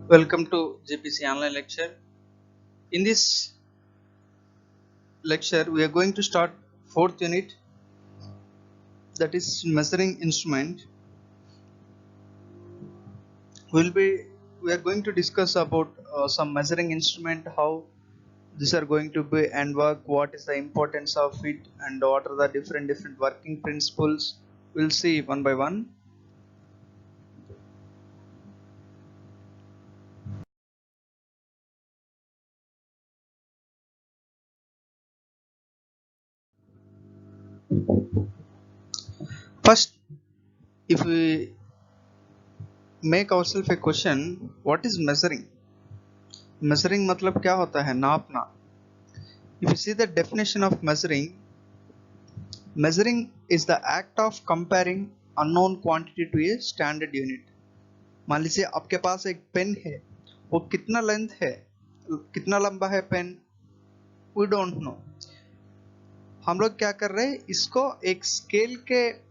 Welcome to GPC online lecture. In this lecture, we are going to start fourth unit, that is measuring instrument. We are going to discuss about some measuring instrument, how these are going to be and work, what is the importance of it, and what are the different working principles. We'll see one by one. First, if we make ourselves a question, what is measuring? Measuring मतलब क्या होता है? नापना. If you see the definition of measuring, measuring is the act of comparing unknown quantity to a standard unit. मान लीजिए आपके पास एक pen है, वो कितना लेंथ है, कितना लंबा है पेन, वी डोंट नो. हम लोग क्या कर रहे हैं, इसको एक स्केल के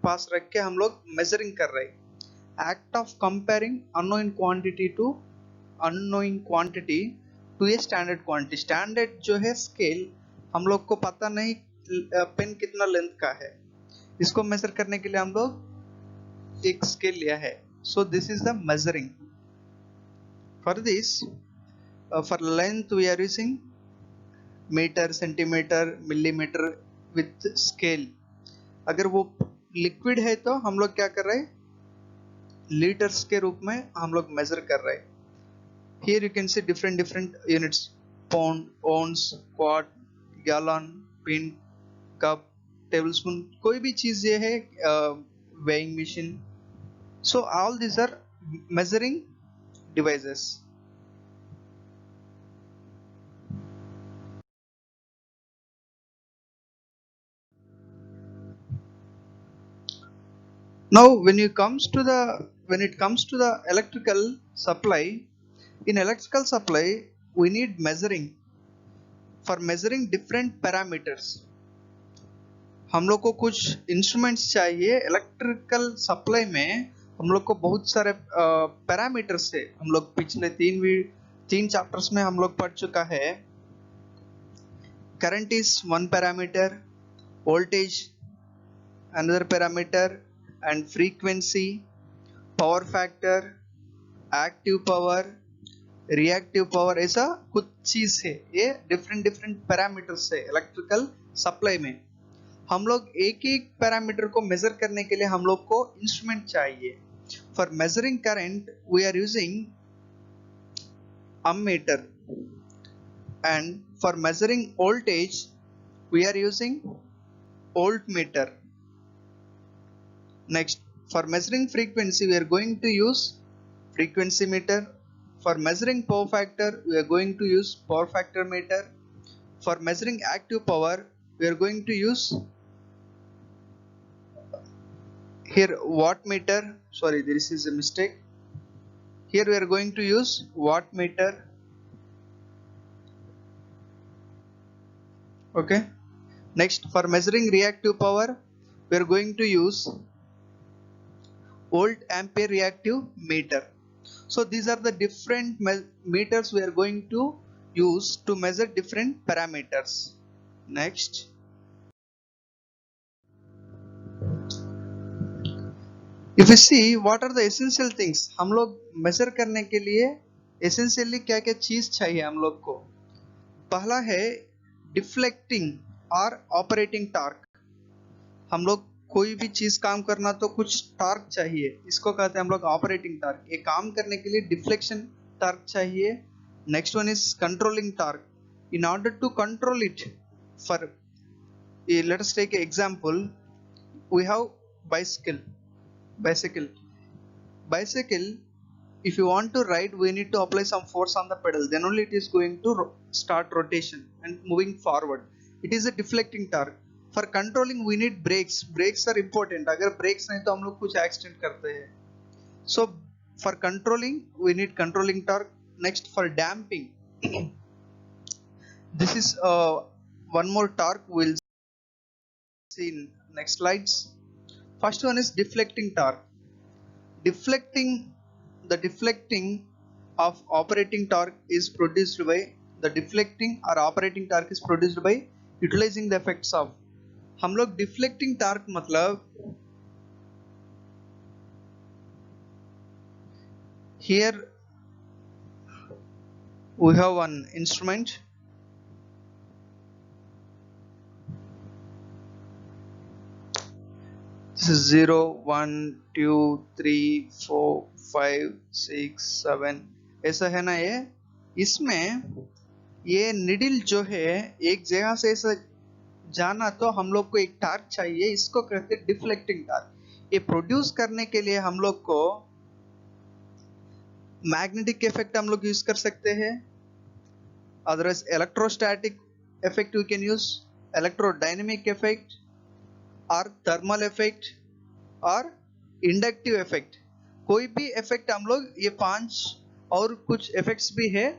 पास रख के हम लोग मेजरिंग कर रहे हैं. Act of comparing unknowing quantity to a standard quantity. Standard जो है स्केल, हम लोग को पता नहीं पेन कितना लेंथ का है, इसको मेजर करने के लिए हम लोग एक स्केल लिया है. So this is the measuring. For this, for length we are using metre, centimetre, millimetre with scale. अगर वो लिक्विड है तो हम लोग क्या कर रहे हैं, लीटर्स के रूप में हम लोग मेजर कर रहे हैं. Here you can see different units: pound, ounce, quart, gallon, pint, cup, tablespoon. कोई भी चीज ये है, weighing machine. So all these are measuring devices. Now when it comes to the electrical supply, in electrical supply we need measuring for measuring different parameters. हम लोग को कुछ instruments चाहिए. इलेक्ट्रिकल सप्लाई में हम लोग को बहुत सारे पैरामीटर्स है. हम लोग पिछले तीन चैप्टर्स में हम लोग पढ़ चुका है. Current is one parameter, voltage another parameter, and frequency, power factor, active power, reactive power, ऐसा कुछ चीज है. ये डिफरेंट पैरामीटर्स है इलेक्ट्रिकल सप्लाई में. हम लोग एक एक पैरामीटर को मेजर करने के लिए हम लोग को इंस्ट्रूमेंट चाहिए. For measuring current we are using ammeter, and for measuring voltage we are using voltmeter. Next, for measuring frequency we are going to use frequency meter. For measuring power factor we are going to use power factor meter. For measuring active power we are going to use here watt meter. Sorry, this is a mistake. Here we are going to use watt meter. Okay. Next, for measuring reactive power we are going to use volt ampere reactive meter. So these are the different meters we are going to use to measure different parameters. Next, if you see what are the essential things, हम लोग measure करने के लिए essentially क्या क्या चीज चाहिए हम लोग को. पहला है deflecting और operating torque. हम लोग कोई भी चीज काम करना तो कुछ टार्क चाहिए, इसको कहते हैं हम लोग ऑपरेटिंग टार्क. ये काम करने के लिए डिफ्लेक्शन टार्क चाहिए. Next one is controlling torque. In order to control it, for let us take example, we have bicycle. If you want to ride, we need to apply some force on the pedal, then only it is going to start rotation and moving forward. It is a deflecting torque. For controlling we need brakes are important. अगर brakes नहीं तो हम लोग कुछ accident करते हैं. So for controlling we need controlling torque. Next, for damping, this is one more torque we'll see in next slides. First one is deflecting torque. Deflecting of operating torque is produced by the deflecting or operating torque is produced by utilizing the effects of. हम लोग deflecting torque मतलब here we have one instrument. This is 0 1 2 3 4 5 6 7 ऐसा है ना ये. इसमें ये needle जो है एक जगह से ऐसा जाना तो हम लोग को एक टार्क चाहिए, इसको कहते हैं डिफ्लेक्टिंग टार्क. ये प्रोड्यूस करने के लिए हम लोग को मैग्नेटिक इफेक्ट हम लोग यूज कर सकते हैं, otherwise electrostatic effect we can use, electrodynamic effect और थर्मल इफेक्ट और इंडक्टिव इफेक्ट. कोई भी इफेक्ट हम लोग, ये 5 और कुछ इफेक्ट्स भी है,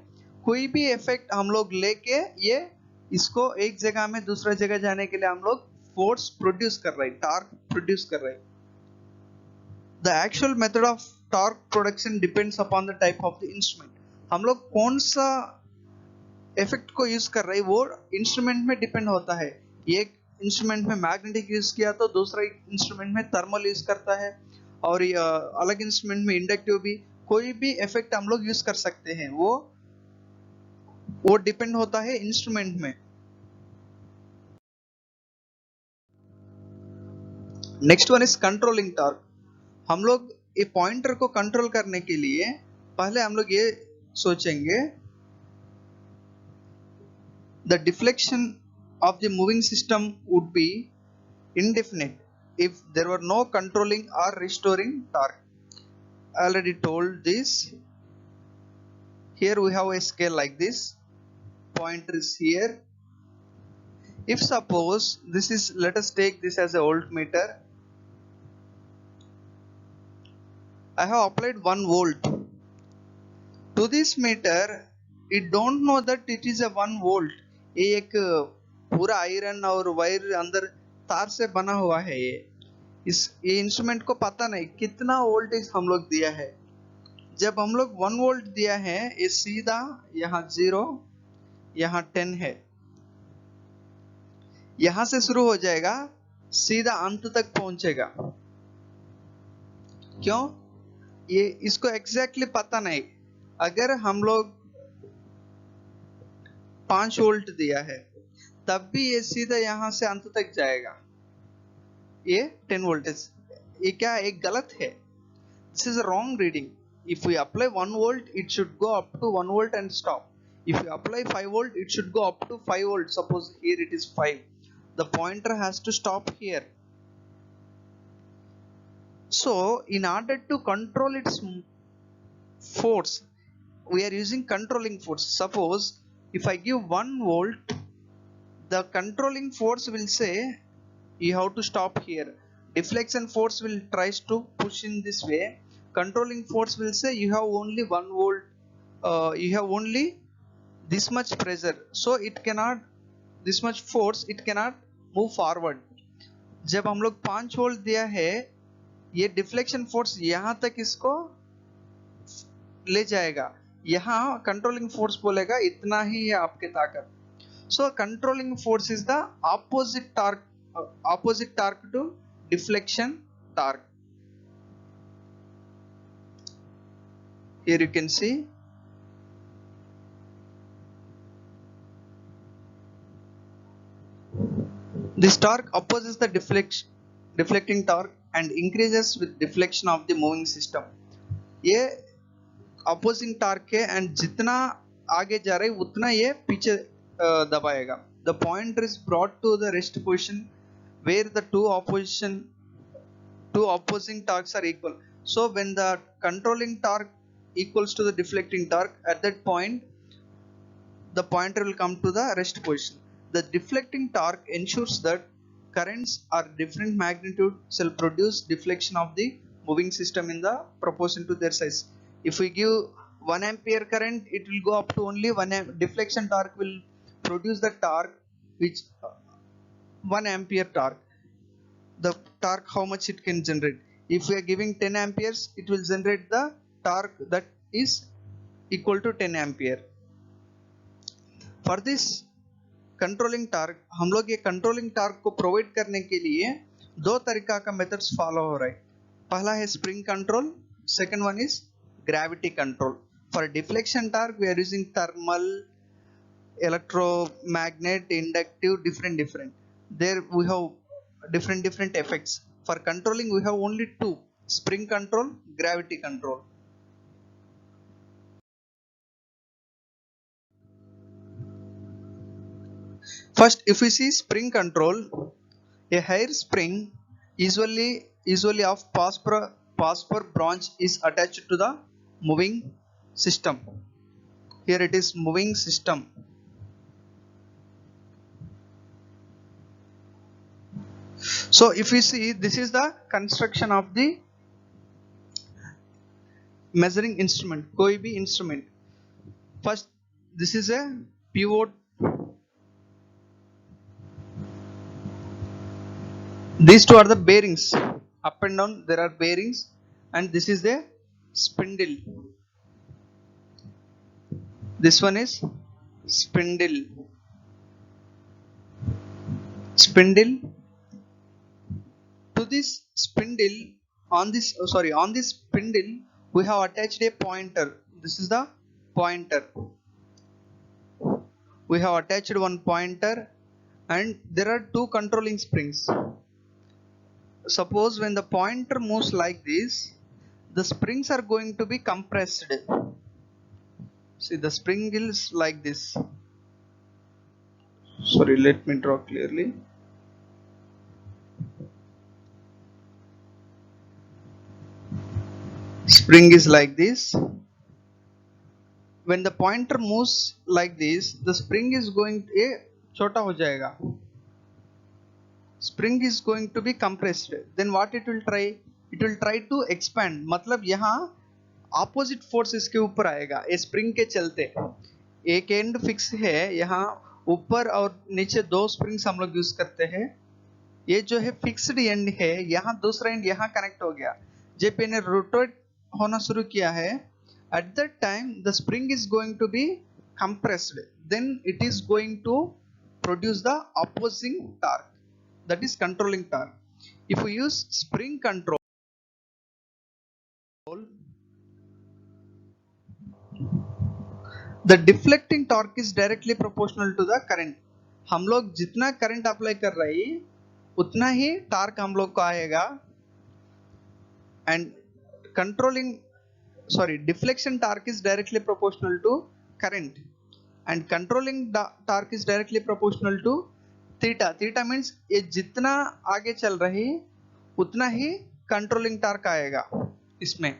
कोई भी इफेक्ट हम लोग लेके ये इसको एक जगह में दूसरा जगह जाने के लिए हम लोग फोर्स प्रोड्यूस कर रहे हैं, टॉर्क प्रोड्यूस कर रहे हैं. The actual method of torque production depends upon the type of the instrument. हम लोग कौन सा इफेक्ट को यूज कर रहे हैं वो इंस्ट्रूमेंट में डिपेंड होता है. एक इंस्ट्रूमेंट में मैग्नेटिक यूज किया तो दूसरा इंस्ट्रूमेंट में थर्मल यूज करता है, और अलग इंस्ट्रूमेंट में इंडक्टिव भी. कोई भी इफेक्ट हम लोग यूज कर सकते हैं, वो डिपेंड होता है इंस्ट्रूमेंट में. Next one is controlling torque. हम लोग ये पॉइंटर को कंट्रोल करने के लिए पहले हम लोग ये सोचेंगे the deflection of the moving system would be indefinite if there were no controlling or restoring torque. I already told this. Here we have a scale like this, pointer is here. If suppose this is, let us take this as a voltmeter. I have applied 1 volt to this meter. It don't know that it is a 1 volt. ये एक पूरा iron और wire अंदर तार से बना हुआ है. ये इंस्ट्रूमेंट को पता नहीं कितना वोल्टेज हम लोग दिया है. जब हम लोग 1 वोल्ट दिया है, ये सीधा यहाँ 0 यहाँ 10 है, यहां से शुरू हो जाएगा, सीधा अंत तक पहुंचेगा. क्यों? ये इसको एग्जैक्टली पता नहीं. अगर हम लोग 5 वोल्ट दिया है तब भी ये सीधा यहां से अंत तक जाएगा. ये 10 वोल्टेज, ये क्या एक गलत है. This is a wrong reading. If we apply 1 volt it should go up to 1 volt and stop. If you apply 5 volt it should go up to 5 volt. Suppose here it is 5, the pointer has to stop here. So in order to control its force, we are using controlling force. Suppose if I give 1 volt, the controlling force will say you have to stop here. Deflection force will tries to push in this way. Controlling force will say you have only 1 volt, you have only this much pressure, so it cannot, this much force it cannot move forward. जब हम लोग 5 volt दिया है, ये deflection force यहां तक इसको ले जाएगा. यहाँ कंट्रोलिंग फोर्स बोलेगा इतना ही है आपके ताकत. So controlling force is the opposite torque to deflection torque. Here you can see this torque opposes the deflecting torque and increases with deflection of the moving system. ये opposing torque है and जितना आगे जा रहा है उतना ये पीछे दबाएगा. The pointer is brought to the rest position where the two opposing torques are equal. So when the controlling torque equals to the deflecting torque, at that point the pointer will come to the rest position. The deflecting torque ensures that currents are different magnitude shall produce deflection of the moving system in the proportion to their size. If we give 1 ampere current, it will go up to only 1 deflection torque will produce the torque which 1 ampere torque. The torque how much it can generate. If we are giving 10 amperes, it will generate the torque that is equal to 10 ampere. For this controlling torque, हम लोग ये controlling torque को provide करने के लिए दो तरीका का मेथड्स फॉलो हो रहा है. पहला है spring control, second one is gravity control. For deflection torque we are using thermal, electromagnet, inductive, different. There we have different effects. For controlling we have only two: spring control, gravity control. First, if we see spring control, a hair spring usually of phosphor bronze is attached to the moving system. Here it is moving system. So if we see, this is the construction of the measuring instrument, कोई भी instrument. First, this is a pivot. These two are the bearings. Up and down there are bearings, and this is the spindle. This one is spindle. To this spindle, on this spindle we have attached a pointer. This is the pointer. We have attached one pointer, and there are two controlling springs. Suppose when the pointer moves like this, the springs are going to be compressed. See, the spring is like this. Sorry, let me draw clearly. Spring is like this. When the pointer moves like this, the spring is going to छोटा हो जाएगा. Spring is going to be compressed. Then what it will try? It will try to expand. मतलब यहाँ opposite force इसके ऊपर आएगा. ये spring के चलते एक end fix है, यहाँ ऊपर और नीचे दो springs हम लोग यूज करते हैं. ये जो है fixed end है, यहाँ दूसरा end यहाँ connect हो गया. जब इन्हें rotate होना शुरू किया है, at that time the spring is going to be compressed. Then it is going to produce the opposing torque, that is controlling torque. If we use spring control, the deflecting torque is directly proportional to the current. हम लोग जितना current apply कर रहे हैं उतना ही torque हम लोग को आएगा. And deflection torque is directly proportional to current, and controlling torque is directly proportional to theta. Theta means ये जितना आगे चल रही उतना ही controlling torque आएगा इसमें.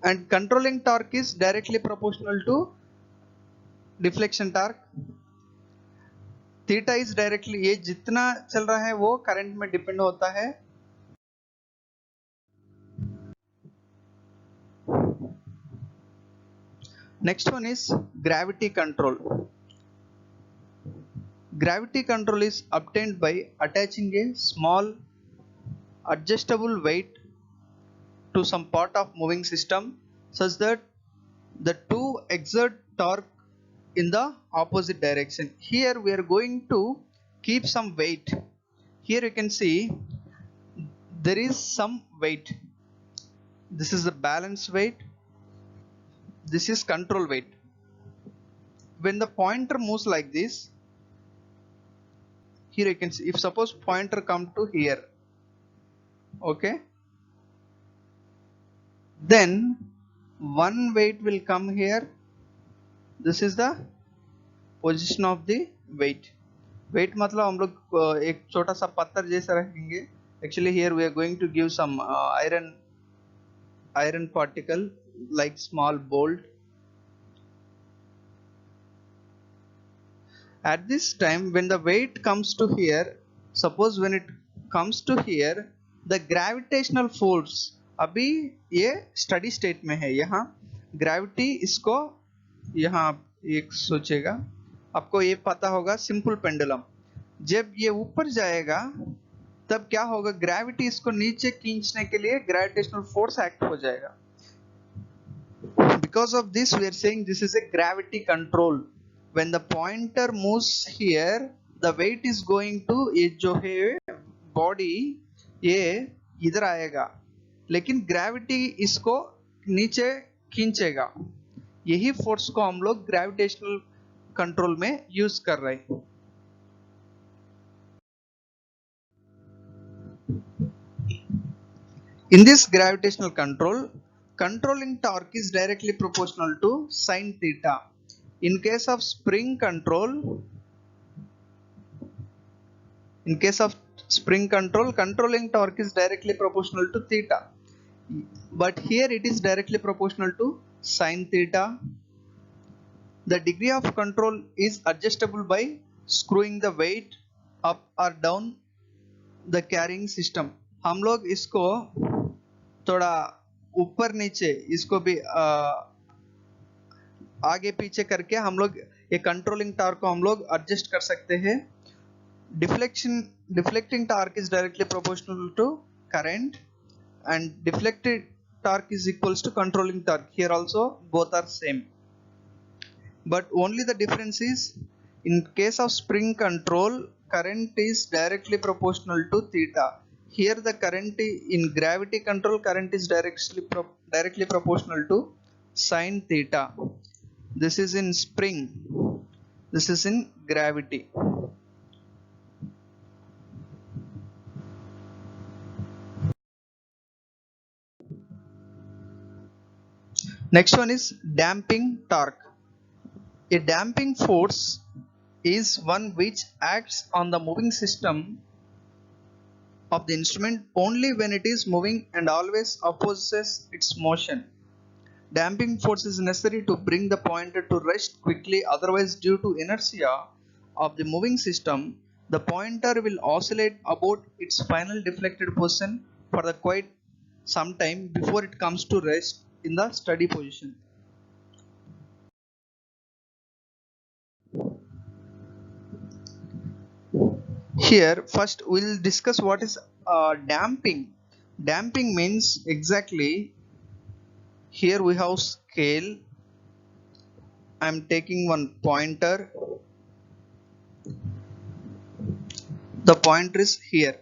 And controlling torque is directly proportional to deflection torque. Theta is directly, ये जितना चल रहा है वो करंट में डिपेंड होता है. Next one is gravity control. Gravity control is obtained by attaching a small adjustable weight to some part of moving system such that the two exert torque in the opposite direction. Here we are going to keep some weight. Here you can see there is some weight. This is the balance weight. This is control weight. When the pointer moves like this, here you can see, if suppose pointer come to here, okay, then one weight will come here. This is the position of the weight. Weight मतलब हम लोग एक छोटा सा पत्थर जैसा रखेंगे. Actually here we are going to give some iron particle like small bolt. At this time when the weight comes to here, suppose when it comes to here, the gravitational force, अभी ये steady state में है, यहाँ gravity इसको यहाँ एक सोचेगा, आपको ये पता होगा सिंपल पेंडुलम, जब ये ऊपर जाएगा तब क्या होगा, ग्रेविटी इसको नीचे खींचने के लिए ग्रेविटेशनल फोर्स एक्ट हो जाएगा. because of this we are saying this is a gravity control. When the pointer moves here, the weight is going to, ये जो है बॉडी ये इधर आएगा, लेकिन ग्रेविटी इसको नीचे खींचेगा. यही फोर्स को हम लोग ग्रेविटेशनल कंट्रोल में यूज कर रहे हैं. In this gravitational control, controlling torque is directly proportional to sin theta. In case of spring control, controlling torque is directly proportional to theta. But here it is directly proportional to sin theta. The degree of control is adjustable by screwing the weight up or down the carrying system. हम लोग इसको थोड़ा ऊपर नीचे, इसको भी आगे पीछे करके हम लोग ये कंट्रोलिंग टॉर्क को हम लोग एडजस्ट कर सकते हैं. Deflecting torque is directly proportional to current and deflected torque is equals to controlling torque. Here also both are same, but only the difference is in case of spring control, current is directly proportional to theta. Here the current in gravity control, current is directly proportional to sin theta. This is in spring, this is in gravity. Next one is damping torque. A damping force is one which acts on the moving system of the instrument only when it is moving and always opposes its motion. Damping force is necessary to bring the pointer to rest quickly, otherwise due to inertia of the moving system, the pointer will oscillate about its final deflected position for the quite some time before it comes to rest in the steady position. Here first we'll discuss what is damping. Damping means exactly, here we have scale. I am taking one pointer. The pointer is here.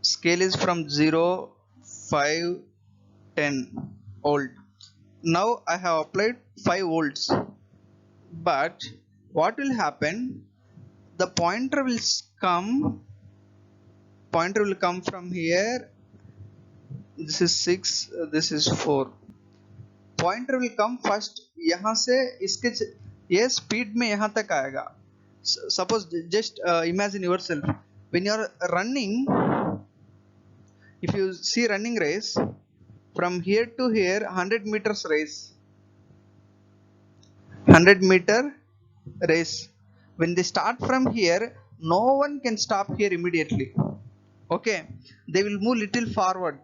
Scale is from 0, 5, 10 volt. Now I have applied 5 volts, but what will happen, the pointer will come from here. This is 6, this is 4. Pointer will come first, यहाँ से इसके ये speed में यहाँ तक आएगा. Suppose just imagine yourself when you are running. If you see running race, from here to here 100 meters race, 100 meter race. When they start from here, no one can stop here immediately. Okay, they will move little forward,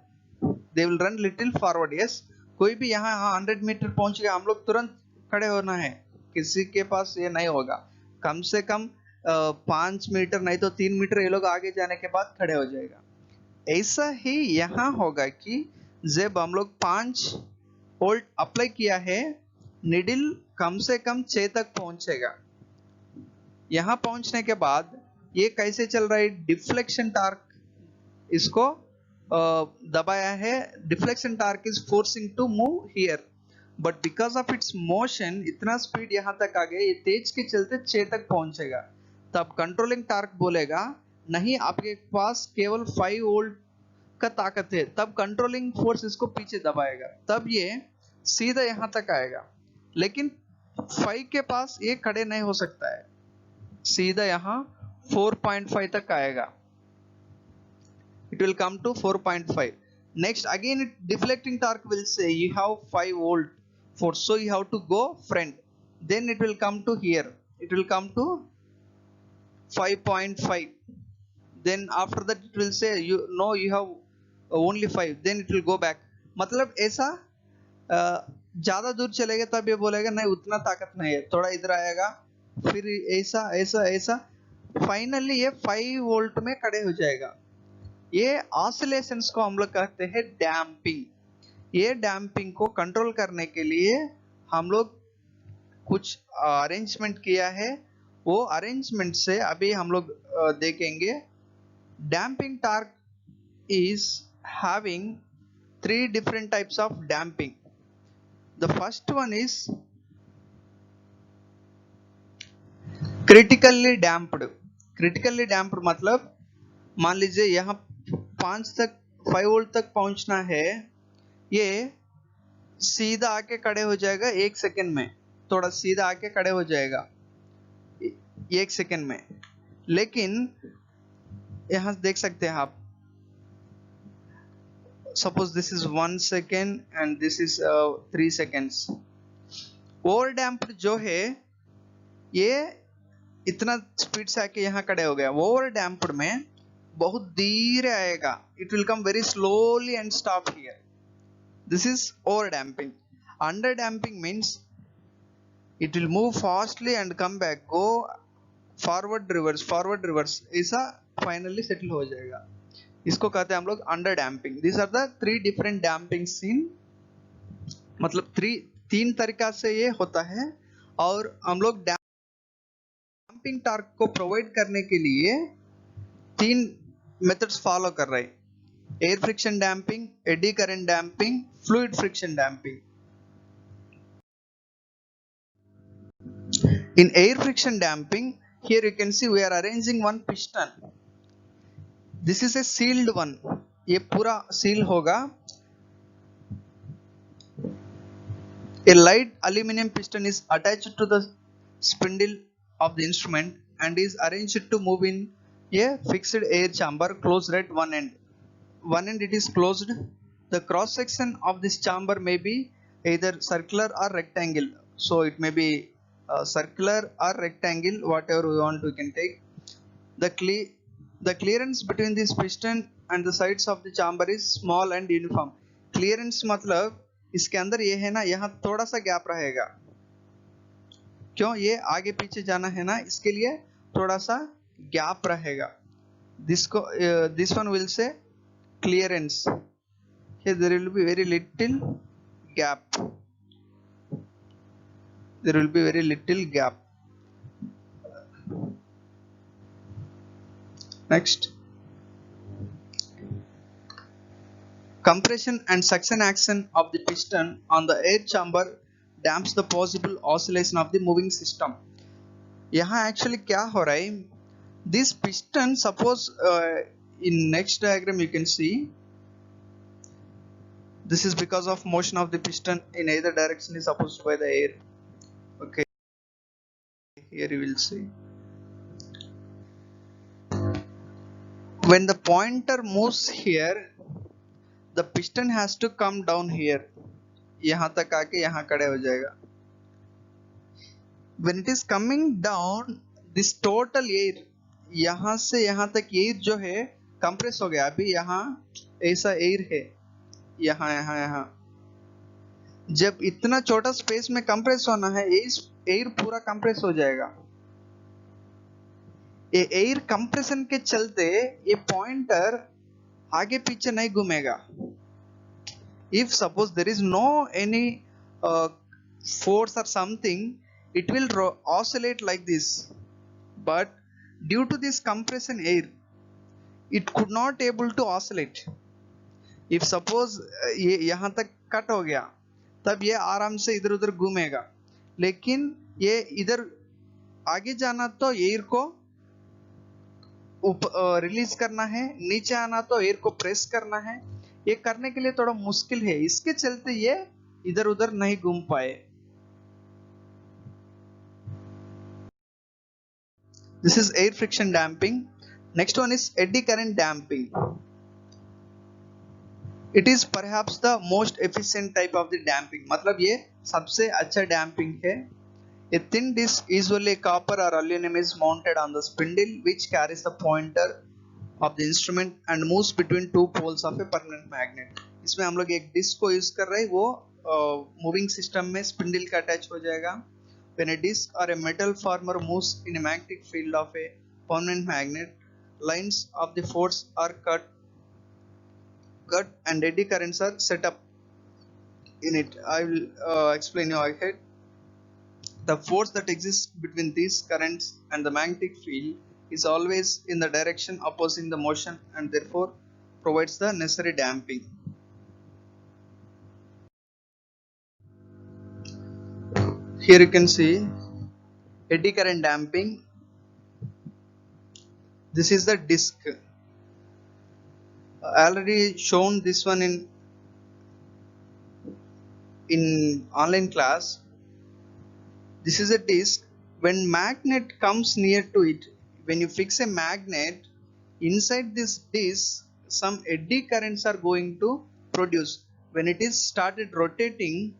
they will run little forward. Yes, कोई भी यहाँ 100 metre पहुंच गया, हम लोग तुरंत खड़े होना है, किसी के पास ये नहीं होगा. कम से कम 5 मीटर नहीं तो 3 मीटर ये लोग आगे जाने के बाद खड़े हो जाएगा. ऐसा ही यहाँ होगा कि जब हम लोग 5 वोल्ट अप्लाई किया है, निडल कम से कम 6 तक पहुंचेगा. यहाँ पहुंचने के बाद ये कैसे चल रहा है, डिफ्लेक्शन टार्क इसको दबाया है. Deflection torque is forcing to move here, but because of its motion इतना स्पीड यहाँ तक आ गया, ये तेज के चलते 6 तक पहुंचेगा. तब कंट्रोलिंग टार्क बोलेगा नहीं, आपके पास केवल 5 वोल्ट का ताकत है, तब कंट्रोलिंग फोर्स इसको पीछे दबाएगा, तब ये सीधा यहाँ तक आएगा. लेकिन 5 के पास ये खड़े नहीं हो सकता है, सीधा यहाँ 4.5 तक आएगा. It will come to 4.5. Next again deflecting torque will say you have 5 volt force, so you have to go front. Then it will come to here, it will come to 5.5. Then after that it will say you have only 5. Then it will go back. मतलब ऐसा ज्यादा दूर चलेगा तब ये बोलेगा नहीं उतना ताकत नहीं है, थोड़ा इधर आएगा, फिर ऐसा ऐसा ऐसा, फाइनली ये 5 वोल्ट में खड़े हो जाएगा. ये ऑसिलेशंस को हम लोग कहते हैं डैम्पिंग. ये डैम्पिंग को कंट्रोल करने के लिए हम लोग कुछ अरेंजमेंट किया है, वो अरेंजमेंट से अभी हम लोग देखेंगे। Damping torque is having three different types of damping. The first one is critically damped. Critically damped मतलब मान लीजिए यहाँ 5 वोल्ट तक पहुंचना है, ये सीधा आके खड़े हो जाएगा 1 सेकंड में, थोड़ा सीधा आके खड़े हो जाएगा 1 सेकंड में। लेकिन यहाँ देख सकते हैं आप, suppose this is 1 second and this is 3 seconds. Over damped जो है ये इतना स्पीड से आके यहाँ खड़े हो गया। ओवर डैम्प्ड में बहुत धीरे आएगा, it will come very slowly and stop here. This is over damping. Under damping means it will move fastly and come back, go forward reverse, ऐसा फाइनली सेटल हो जाएगा। इसको कहते हैं हम लोग under damping. This are the 3 different damping scene, मतलब 3 तरीका से ये होता है। और हम लोग डैम्पिंग टॉर्क को प्रोवाइड करने के लिए 3 मेथड्स फॉलो कर रहे हैं: air friction damping, eddy current damping, fluid friction damping. In air friction damping, here you can see we are arranging one piston. This is a sealed one. ये पूरा seal होगा। A light aluminum piston is attached to the spindle of the instrument and is arranged to move in a fixed air chamber closed at one end. One end it is closed. The cross section of this chamber may be either circular or rectangle. So it may be circular or rectangle, whatever we want we can take. The clearance between this piston and the sides of the chamber is small and uniform. Clearance मतलब इसके अंदर ये है ना, यहाँ थोड़ा सा gap रहेगा। क्यों? ये आगे पीछे जाना है ना, इसके लिए थोड़ा सा गैप रहेगा। this one will say clearance. Here there will be very little gap. There will be very little gap. Next, compression and suction action of the piston on the air chamber damps the possible oscillation of the moving system. यहाँ actually क्या हो रहा है? This piston, suppose in next diagram you can see, this is because of motion of the piston in either direction is opposed by the air. Okay, here you will see. When the pointer moves here, the piston has to come down here. यहाँ तक आके यहाँ खड़े हो जाएगा। When it is coming down, this total air, यहाँ से यहाँ तक एयर जो है कंप्रेस हो गया। अभी यहाँ ऐसा एयर है, यहाँ जब इतना छोटा स्पेस में कंप्रेस होना है, एयर पूरा कंप्रेस हो जाएगा। ये एयर कंप्रेशन के चलते ये पॉइंटर आगे पीछे नहीं घूमेगा। If suppose there is no any force or something, it will oscillate like this. But due to this compression air, it could not able to oscillate. If suppose ये यहाँ तक कट हो गया, तब ये आराम से इधर उधर घूमेगा। लेकिन ये इधर आगे जाना तो एयर को रिलीज करना है, नीचे आना तो एयर को प्रेस करना है। ये करने के लिए थोड़ा मुश्किल है, इसके चलते ये इधर उधर नहीं घूम पाए। This is air friction damping. Next one is eddy current damping. It is perhaps the most efficient type of the damping. मतलब ये सबसे अच्छा damping है। A thin disc, usually copper or aluminum, is mounted on the spindle which carries the pointer of the instrument and moves between two poles of a permanent magnet. इसमें हम लोग एक disc को यूज कर रहे हैं, वो मूविंग सिस्टम में स्पिंडल का अटैच हो जाएगा। When a disc or a metal former moves in a magnetic field of a permanent magnet, lines of the force are cut and eddy currents are set up. in it. I will explain you ahead. The force that exists between these currents and the magnetic field is always in the direction opposing the motion and therefore provides the necessary damping. Here you can see eddy current damping. This is the disc. I already shown this one in online class. This is a disc. When magnet comes near to it, when you fix a magnet inside this disc, some eddy currents are going to produce. When it is started rotating,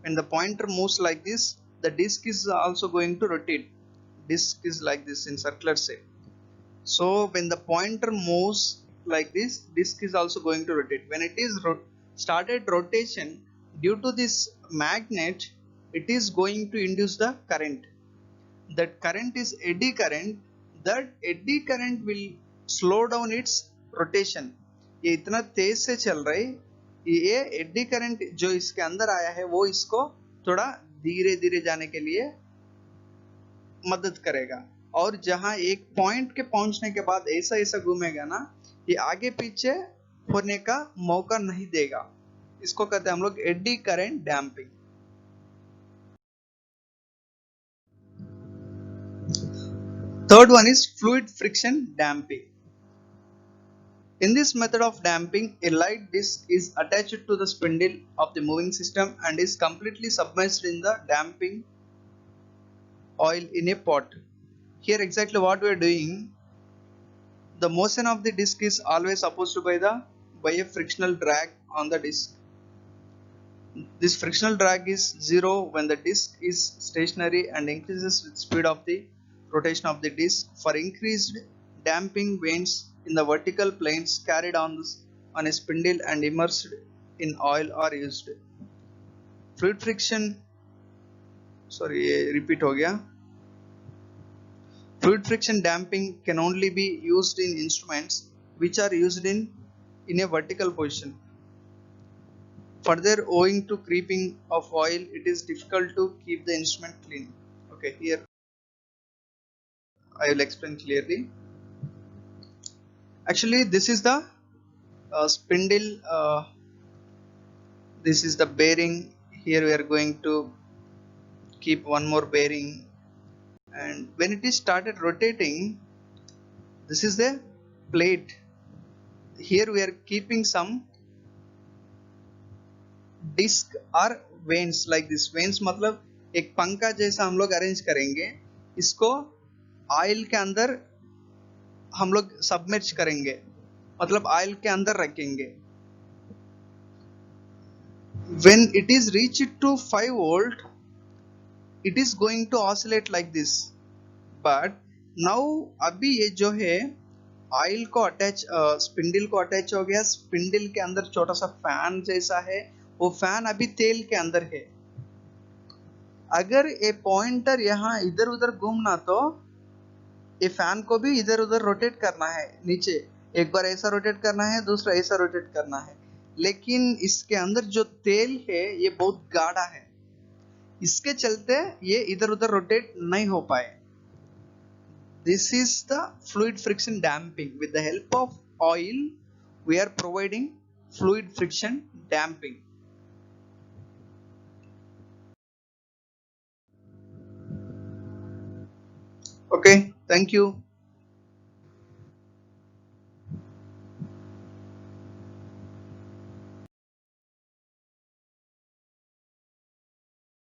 when the pointer moves like this, the disc is also going to rotate. Disc is like this in circular shape. So when the pointer moves like this, disc is also going to rotate. When it is started rotation, due to this magnet, it is going to induce the current. That current is eddy current. That eddy current will slow down its rotation. ये इतना तेज से चल रहा है, ये eddy current जो इसके अंदर आया है वो इसको थोड़ा धीरे धीरे जाने के लिए मदद करेगा। और जहां एक पॉइंट के पहुंचने के बाद ऐसा ऐसा घूमेगा ना, ये आगे पीछे होने का मौका नहीं देगा। इसको कहते हैं हम लोग eddy current damping. Third one is fluid friction damping. In this method of damping, a light disc is attached to the spindle of the moving system and is completely submerged in the damping oil in a pot. Here exactly what we are doing, the motion of the disc is always opposed by a frictional drag on the disc. This frictional drag is zero when the disc is stationary and increases with speed of the rotation of the disc. For increased damping, vanes in the vertical planes carried on a spindle and immersed in oil are used. Fluid friction, sorry, repeat हो गया. Fluid friction damping can only be used in instruments which are used in a vertical position. Further, owing to creeping of oil, it is difficult to keep the instrument clean. Okay, here I will explain clearly. Actually, this is the spindle. This is the bearing. Here we are going to keep one more bearing, and when it is started rotating, this is the plate. Here we are keeping some disc और vanes like this. Vanes मतलब एक पंखा जैसा हम लोग arrange करेंगे, इसको oil के अंदर हम लोग सबमर्ज करेंगे, मतलब ऑयल के अंदर रखेंगे। When it is reached to 5 volt, it is going to oscillate like this. But now अभी ये जो है ऑयल को अटैच, स्पिंडल को अटैच हो गया, स्पिंडल के अंदर छोटा सा फैन जैसा है, वो फैन अभी तेल के अंदर है। अगर ये पॉइंटर यहाँ इधर उधर घूमना तो ये फैन को भी इधर उधर रोटेट करना है, नीचे एक बार ऐसा रोटेट करना है, दूसरा ऐसा रोटेट करना है। लेकिन इसके अंदर जो तेल है ये बहुत गाढ़ा है, इसके चलते ये इधर उधर रोटेट नहीं हो पाए। This is the fluid friction damping. With the help of oil, we are providing fluid friction damping. Okay, thank you.